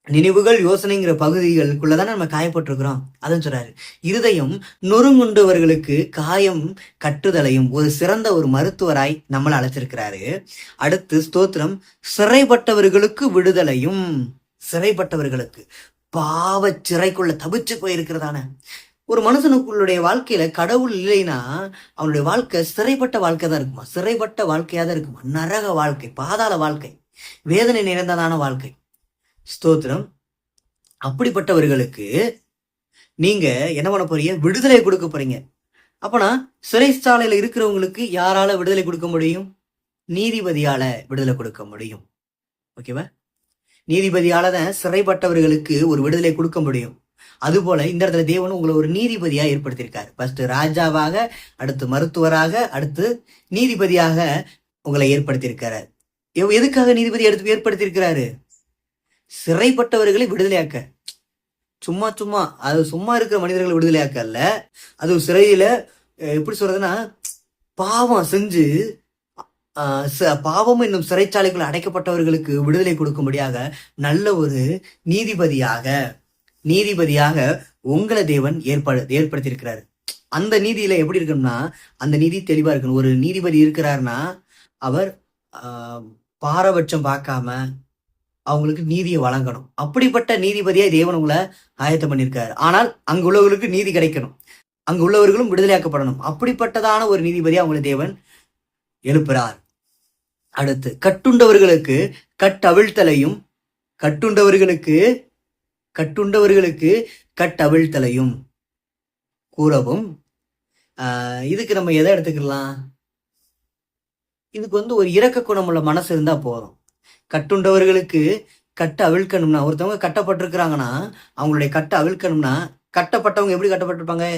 நினைவுகள், யோசனைங்கிற பகுதிகளுக்குள்ளதானே நம்ம காயப்பட்டிருக்கிறோம். அதான் சொல்றாரு, இருதயம் நொறுங்குண்டவர்களுக்கு காயம் கட்டுதலையும் ஒரு சிறந்த ஒரு மருத்துவராய் நம்மளை அழைச்சிருக்கிறாரு. அடுத்து ஸ்தோத்திரம், சிறைப்பட்டவர்களுக்கு விடுதலையும். சிறைப்பட்டவர்களுக்கு, பாவ சிறைக்குள்ள தபிச்சு போயிருக்கிறதான ஒரு மனுஷனுக்குள்ளுடைய வாழ்க்கையில கடவுள் இல்லைன்னா அவனுடைய வாழ்க்கை சிறைப்பட்ட வாழ்க்கை தான் இருக்குமா? சிறைப்பட்ட வாழ்க்கையா தான் இருக்குமா? நரக வாழ்க்கை, பாதாள வாழ்க்கை, வேதனை நிறைந்ததான வாழ்க்கை. ஸ்தோத்திரம். அப்படிப்பட்டவர்களுக்கு நீங்க என்ன பண்ண போறீங்க? விடுதலை கொடுக்க போறீங்க. அப்பனா சிறைச்சாலையில இருக்கிறவங்களுக்கு யாரால விடுதலை கொடுக்க முடியும்? நீதிபதியால விடுதலை கொடுக்க முடியும். ஓகேவா? நீதிபதியால தான் சிறைப்பட்டவர்களுக்கு ஒரு விடுதலை கொடுக்க முடியும். அதுபோல இந்த இடத்துல தேவன் உங்களை ஒரு நீதிபதியா ஏற்படுத்தியிருக்காரு. ஃபர்ஸ்ட் ராஜாவாக, அடுத்து மருத்துவராக, அடுத்து நீதிபதியாக உங்களை ஏற்படுத்தியிருக்காரு. எதுக்காக நீதிபதி ஏற்படுத்தியிருக்கிறாரு? சிறைப்பட்டவர்களை விடுதலையாக்க. சும்மா இருக்கிற மனிதர்களை விடுதலையாக்க அல்ல. அது சிறையில எப்படி சொல்றதுன்னா, பாவம் செஞ்சு பாவம் என்னும் சிறைச்சாலைக்குள் அடைக்கப்பட்டவர்களுக்கு விடுதலை கொடுக்கும்படியாக நல்ல ஒரு நீதிபதியாக உங்களை தேவன் ஏற்படுத்தியிருக்கிறாரு. அந்த நீதியில எப்படி இருக்கணும்னா, அந்த நீதி தெளிவா இருக்கணும். ஒரு நீதிபதி இருக்கிறாருன்னா அவர் பாரபட்சம் பார்க்காம அவங்களுக்கு நீதியை வழங்கணும். அப்படிப்பட்ட நீதிபதியா தேவன் உங்களை ஆயத்தம் பண்ணியிருக்காரு. ஆனால் அங்கு உள்ளவர்களுக்கு நீதி கிடைக்கணும், அங்கு உள்ளவர்களும் விடுதலையாக்கப்படணும். அப்படிப்பட்டதான ஒரு நீதிபதியா அவங்களை தேவன் எழுப்புறார். அடுத்து கட்டுண்டவர்களுக்கு கட்டவிழ்த்தலையும். கட்டுண்டவர்களுக்கு கட்டவிழ்த்தலையும் கூறவும். இதுக்கு நம்ம எதை எடுத்துக்கலாம்? இதுக்கு ஒரு இரக்க குணமுள்ள மனசு இருந்தா போதும். கட்டுண்டவர்களுக்கு கட்ட அவிழ்க்கணும்னா, ஒருத்தவங்க கட்டப்பட்டிருக்கிறாங்கன்னா அவங்களுடைய கட்ட அவிழ்க்கணும்னா, கட்டப்பட்டவங்க எப்படி கட்டப்பட்டிருப்பாங்க?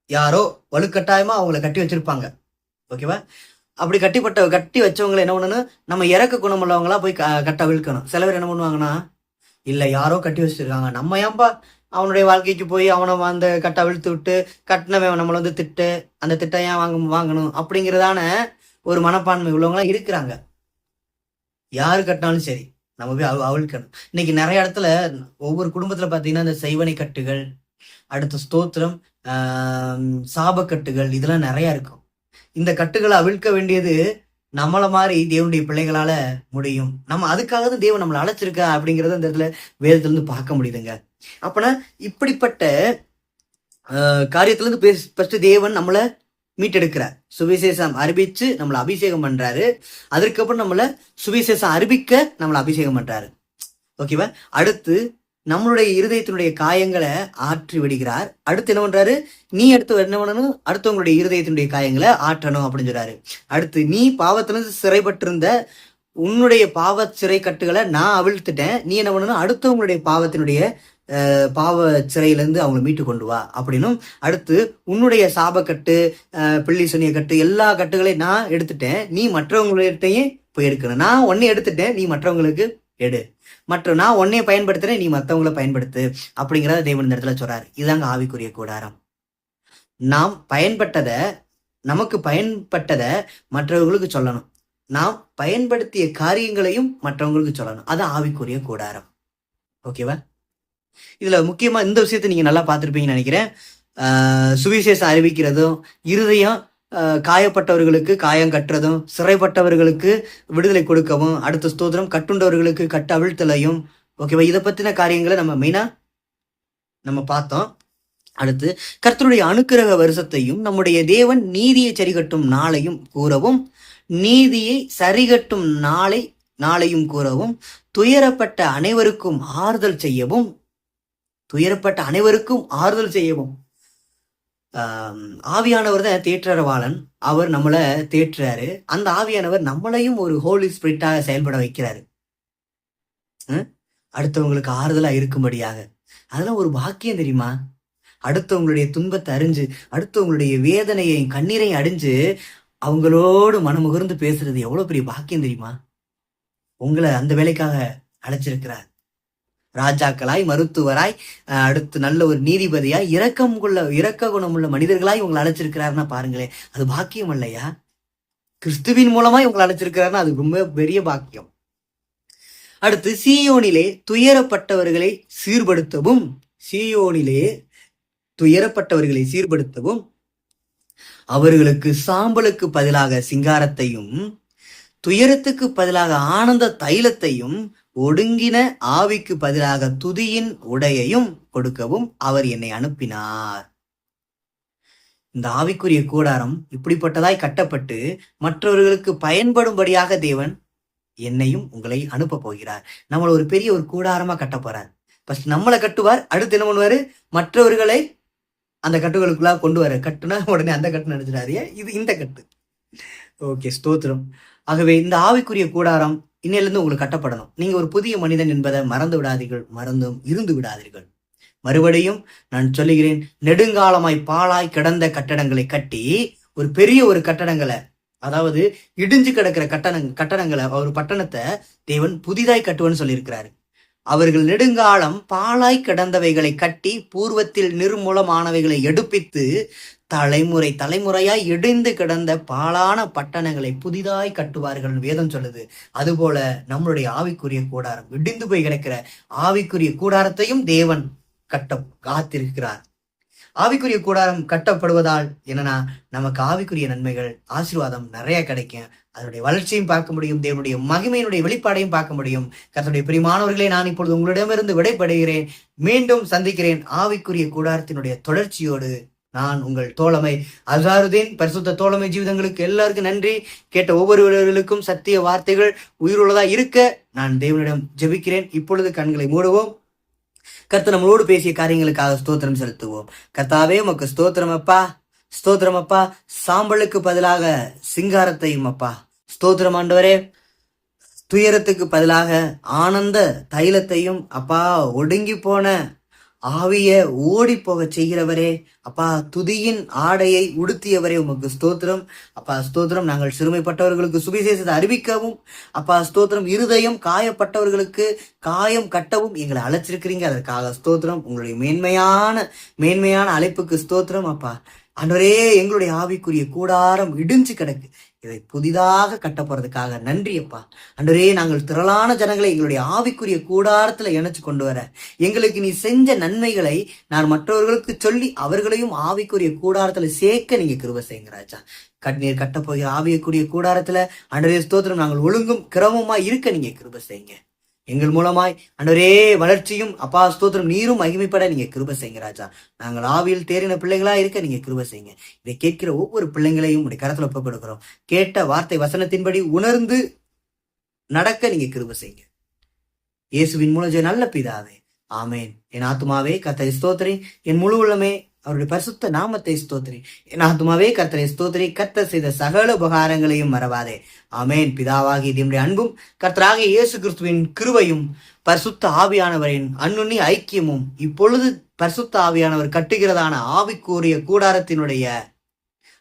யாரோ வலுக்கட்டாயமா அவங்கள கட்டி வச்சிருப்பாங்க. ஓகேவா? அப்படி கட்டி வச்சவங்களை என்ன பண்ணணும்? நம்ம இறக்க குணமுள்ளவங்களா போய் கட்ட அவிழ்க்கணும். சில பேர் என்ன பண்ணுவாங்கன்னா, இல்ல யாரோ கட்டி வச்சிருக்காங்க, நம்ம ஏன்பா அவனுடைய வாழ்க்கைக்கு போய் அவனை அந்த கட்ட அவிழ்த்து விட்டு கட்டினவன் நம்மளை அந்த திட்டம் ஏன் வாங்கணும் அப்படிங்கிறதான ஒரு மனப்பான்மை உள்ளவங்களா இருக்கிறாங்க. யாரு கட்டினாலும் சரி நம்ம போய் அவிழ்க்கணும். இன்னைக்கு நிறைய இடத்துல ஒவ்வொரு குடும்பத்துல பாத்தீங்கன்னா இந்த செய்வனை கட்டுகள், அடுத்த ஸ்தோத்திரம், சாபக்கட்டுகள், இதெல்லாம் நிறைய இருக்கும். இந்த கட்டுகளை அவிழ்க்க வேண்டியது நம்மள மாதிரி தேவனுடைய பிள்ளைகளால முடியும். நம்ம அதுக்காக தான் தேவன் நம்மளை அழைச்சிருக்கா அப்படிங்கறத இந்த இடத்துல வேதத்துல இருந்து பார்க்க முடியுதுங்க. அப்பனா இப்படிப்பட்ட காரியத்துல இருந்து ஃபர்ஸ்ட் தேவன் நம்மளை மீட்டெடுக்கிறார். சுவிசேஷம் அறிவிச்சு நம்மளை அபிஷேகம் பண்றாரு. அதுக்கப்புறம் நம்மள சுவிசேஷம் அறிவிக்க நம்மளை அபிஷேகம் பண்றாரு. ஓகேவா? அடுத்து நம்மளுடைய இருதயத்தினுடைய காயங்களை ஆற்றி விடுகிறார். அடுத்து என்ன பண்றாரு? நீ அடுத்து என்ன பண்ணணும்? அடுத்தவங்களுடைய இருதயத்தினுடைய காயங்களை ஆற்றணும் அப்படின்னு சொல்றாரு. அடுத்து நீ பாவத்திலிருந்து சிறைப்பட்டிருந்த உன்னுடைய பாவ சிறை கட்டுகளை நான் அவிழ்த்துட்டேன். நீ என்ன பண்ணணும்? அடுத்தவங்களுடைய பாவத்தினுடைய பாவ சிறையிலேருந்து அவங்களை மீட்டு கொண்டு வா அப்படின்னும், அடுத்து உன்னுடைய சாபக்கட்டு, பிள்ளி சுனிய கட்டு, எல்லா கட்டுகளையும் நான் எடுத்துட்டேன், நீ மற்றவங்கள்ட்டையும் போய் எடுக்கணும். நான் ஒன்னே எடுத்துட்டேன், நீ மற்றவங்களுக்கு எடு. நான் ஒன்னைய பயன்படுத்துறேன், நீ மற்றவங்களை பயன்படுத்து அப்படிங்கிறத தேவன் இந்த இடத்துல சொல்றாரு. இதுதாங்க ஆவிக்குரிய கூடாரம். நாம் நமக்கு பயன்பட்டத மற்றவங்களுக்கு சொல்லணும். நாம் பயன்படுத்திய காரியங்களையும் மற்றவங்களுக்கு சொல்லணும். அது ஆவிக்குரிய கூடாரம். ஓகேவா? இதுல முக்கியமா இந்த விஷயத்த நீங்க நல்லா பார்த்திருப்பீங்கன்னு நினைக்கிறேன். சுவிசேஷம் அறிவிக்கிறதும், இருதயம் காயப்பட்டவர்களுக்கு காயம் கட்டுறதும், சிறைப்பட்டவர்களுக்கு விடுதலை கொடுக்கவும், அடுத்த ஸ்தோத்திரம் கட்டுண்டவர்களுக்கு கட்டு அவிழ்த்தலையும். ஓகேவா? இதை பத்தின காரியங்களை நம்ம மெயினா நம்ம பார்த்தோம். அடுத்து கர்த்தருடைய அனுக்கிரக வருஷத்தையும், நம்முடைய தேவன் நீதியை சரிகட்டும் நாளையும் கூறவும், நீதியை சரிகட்டும் நாளையும் கூறவும், துயரப்பட்ட அனைவருக்கும் ஆறுதல் செய்யவும், ஆவியானவர் தான் தேற்றரவாளன். அவர் நம்மளை தேற்றுறாரு. அந்த ஆவியானவர் நம்மளையும் ஒரு ஹோலி ஸ்பிரிட்டாக செயல்பட வைக்கிறாரு, அடுத்தவங்களுக்கு ஆறுதலா இருக்கும்படியாக. அதெல்லாம் ஒரு பாக்கியம் தெரியுமா? அடுத்தவங்களுடைய துன்பத்தை அறிஞ்சு, அடுத்தவங்களுடைய வேதனையையும் கண்ணீரையும் அடைஞ்சு அவங்களோடு மனமுகர்ந்து பேசுறது எவ்வளவு பெரிய பாக்கியம் தெரியுமா? உங்களை அந்த வேலைக்காக அழைச்சிருக்கிறார். ராஜாக்களாய், மருத்துவராய், அடுத்து நல்ல ஒரு நீதிபதியாய், இரக்க குணமுள்ள மனிதர்களாய் உங்களை அழைச்சிருக்கிறாருன்னா பாருங்களேன், அது பாக்கியம் இல்லையா? கிறிஸ்துவின் மூலமாய் உங்களை அழைச்சிருக்கிறாருன்னா அது ரொம்ப பெரிய பாக்கியம். அடுத்து சீயோனிலே துயரப்பட்டவர்களை சீர்படுத்தவும், அவர்களுக்கு சாம்பலுக்கு பதிலாக சிங்காரத்தையும், துயரத்துக்கு பதிலாக ஆனந்த தைலத்தையும், ஒடுங்கின ஆவிக்கு பதிலாக துதியின் உடையையும் கொடுக்கவும் அவர் என்னை அனுப்பினார். இந்த ஆவிக்குரிய கூடாரம் இப்படிப்பட்டதாய் கட்டப்பட்டு மற்றவர்களுக்கு பயன்படும்படியாக தேவன் என்னையும் உங்களை அனுப்ப போகிறார். நம்மளை ஒரு பெரிய ஒரு கூடாரமா கட்ட போறார். ஃபர்ஸ்ட் நம்மளை கட்டுவார், அடுத்து என்ன பண்ணுவாரு, மற்றவர்களை அந்த கட்டுகளுக்குள்ளா கொண்டு வர. கட்டுனா உடனே அந்த கட்டு நினைச்சிடாரு, இது இந்த கட்டு. ஓகே, ஸ்தோத்திரம். ஆகவே இந்த ஆவிக்குரிய கூடாரம் இன்னிலிருந்து உங்களுக்கு கட்டப்படணும். நீங்க ஒரு புதிய மனிதன் என்பதை மறந்து விடாதீர்கள், மறந்தும் இருந்து விடாதீர்கள். மறுபடியும் நான் சொல்லுகிறேன், நெடுங்காலமாய் பாழாய் கிடந்த கட்டடங்களை கட்டி ஒரு பெரிய ஒரு கட்டடங்களை, அதாவது இடிஞ்சு கிடக்கிற கட்டடங்களை, ஒரு பட்டணத்தை தேவன் புதிதாய் கட்டுவன்னு சொல்லியிருக்கிறாரு. அவர்கள் நெடுங்காலம் பாழாய் கிடந்தவைகளை கட்டி பூர்வத்தில் நிர்மூலமானவைகளை எடுப்பித்து தலைமுறையாய் இடிந்து கிடந்த பாழான பட்டணங்களை புதிதாய் கட்டுவார்கள் வேதம் சொல்லுது. அதுபோல நம்மளுடைய ஆவிக்குரிய கூடாரம், இடிந்து போய் கிடக்கிற ஆவிக்குரிய கூடாரத்தையும் தேவன் கட்ட காத்திருக்கிறார். ஆவிக்குரிய கூடாரம் கட்டப்படுவதால் என்னன்னா, நமக்கு ஆவிக்குரிய நன்மைகள், ஆசீர்வாதம் நிறைய கிடைக்கும். அதனுடைய வளர்ச்சியும் பார்க்க முடியும், தேவனுடைய மகிமையினுடைய வெளிப்பாடையும் பார்க்க முடியும். கர்த்தருடைய பிரியமானவர்களே, நான் இப்பொழுது உங்களிடமிருந்து விடைபடுகிறேன். மீண்டும் சந்திக்கிறேன் ஆவிக்குரிய கூடாரத்தினுடைய தொடர்ச்சியோடு. நான் உங்கள் தோழமை அசாருதீன். பரிசுத்த தோழமை ஜீவிதங்களுக்கு எல்லாருக்கும் நன்றி. கேட்ட ஒவ்வொருவர்களுக்கும் சத்திய வார்த்தைகள் உயிருள்ளதா இருக்க நான் தேவனிடம் ஜெபிக்கிறேன். இப்பொழுது கண்களை மூடுவோம். கர்த்தர் நம்மளோடு பேசிய காரியங்களுக்காக ஸ்தோத்திரம் செலுத்துவோம். கர்த்தாவே, உமக்கு ஸ்தோத்திரம் அப்பா, ஸ்தோத்திரம் அப்பா. சாம்பலுக்கு பதிலாக சிங்காரத்தையும் அப்பா, ஸ்தோத்திரம் ஆண்டவரே. துயரத்துக்கு பதிலாக ஆனந்த தைலத்தையும் அப்பா, ஒடுங்கி போன ஆவிய ஓடி போக செய்கிறவரே அப்பா, துதியின் ஆடையை உடுத்தியவரே உமக்கு ஸ்தோத்திரம் அப்பா, ஸ்தோத்திரம். நாங்கள் சிறுமைப்பட்டவர்களுக்கு சுவிசேஷத்தை அறிவிக்கவும் அப்பா, ஸ்தோத்திரம். இருதயம் காயப்பட்டவர்களுக்கு காயம் கட்டவும் எங்களை அழைச்சிருக்கிறீங்க, அதற்காக ஸ்தோத்திரம். உங்களுடைய மேன்மையான அழைப்புக்கு ஸ்தோத்திரம் அப்பா. ஆண்டவரே, எங்களுடைய ஆவிக்குரிய கூடாரம் இடிஞ்சு கிடக்கு, இதை புதிதாக கட்ட போறதுக்காக நன்றி அப்பா. ஆண்டவரே, நாங்கள் திரளான ஜனங்களை எங்களுடைய ஆவிக்குரிய கூடாரத்துல இணைச்சு கொண்டு வர, எங்களுக்கு நீ செஞ்ச நன்மைகளை நான் மற்றவர்களுக்கு சொல்லி அவர்களையும் ஆவிக்குரிய கூடாரத்துல சேர்க்க நீங்க கிருபை செய்யுங்க ராஜா. கண்ணீர் கட்ட போகிற ஆவியக்குரிய கூடாரத்துல ஆண்டவரே ஸ்தோத்திரம், நாங்கள் ஒழுங்கும் கிரமமா இருக்க நீங்க கிருபை செய்யுங்க. எங்கள் மூலமாய் ஆண்டவரே வளர்ச்சியும் அப்பா, ஸ்தோத்திரம், நீரும் மகிமைப்பட நீங்க கிருபை செய்யுங்க ராஜா. நாங்கள் ஆவியில் தேறின பிள்ளைகளா இருக்க நீங்க கிருபை செய்யுங்க. இதை கேட்கிற ஒவ்வொரு பிள்ளைங்களையும் உடைய கரத்துல ஒப்புக் கொடுக்கிறோம். கேட்ட வார்த்தை வசனத்தின்படி உணர்ந்து நடக்க நீங்க கிருபை செய்யுங்க. இயேசுவின் மூலம் நல்ல பிதாவே, ஆமேன். என் ஆத்துமாவே கர்த்தரை ஸ்தோத்திரி, என் முழு உள்ளமே அவருடைய பரிசுத்த நாமத்தை ஸ்தோத்திரி. என் ஆத்துமாவே கர்த்தரை ஸ்தோத்திரி. கர்த்தர் செய்த சகல உபகாரங்களையும் மறவாதே. ஆமேன். பிதாவாகிய தேவனுடைய அன்பும் கர்த்தராகிய இயேசு கிறிஸ்துவின் கிருபையும் பரிசுத்த ஆவியானவரின் அன்னுண்ணி ஐக்கியமும் இப்பொழுது பரிசுத்த ஆவியானவர் கட்டுகிறதான ஆவிக்குரிய கூடாரத்தினுடைய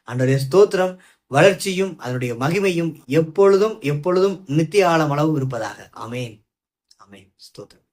ஆண்டவருடைய ஸ்தோத்திரம் வளர்ச்சியும் அதனுடைய மகிமையும் எப்பொழுதும் எப்பொழுதும் நித்திய ஆழம் அளவு இருப்பதாக. ஆமேன். ஆமேன். ஸ்தோத்திரம்.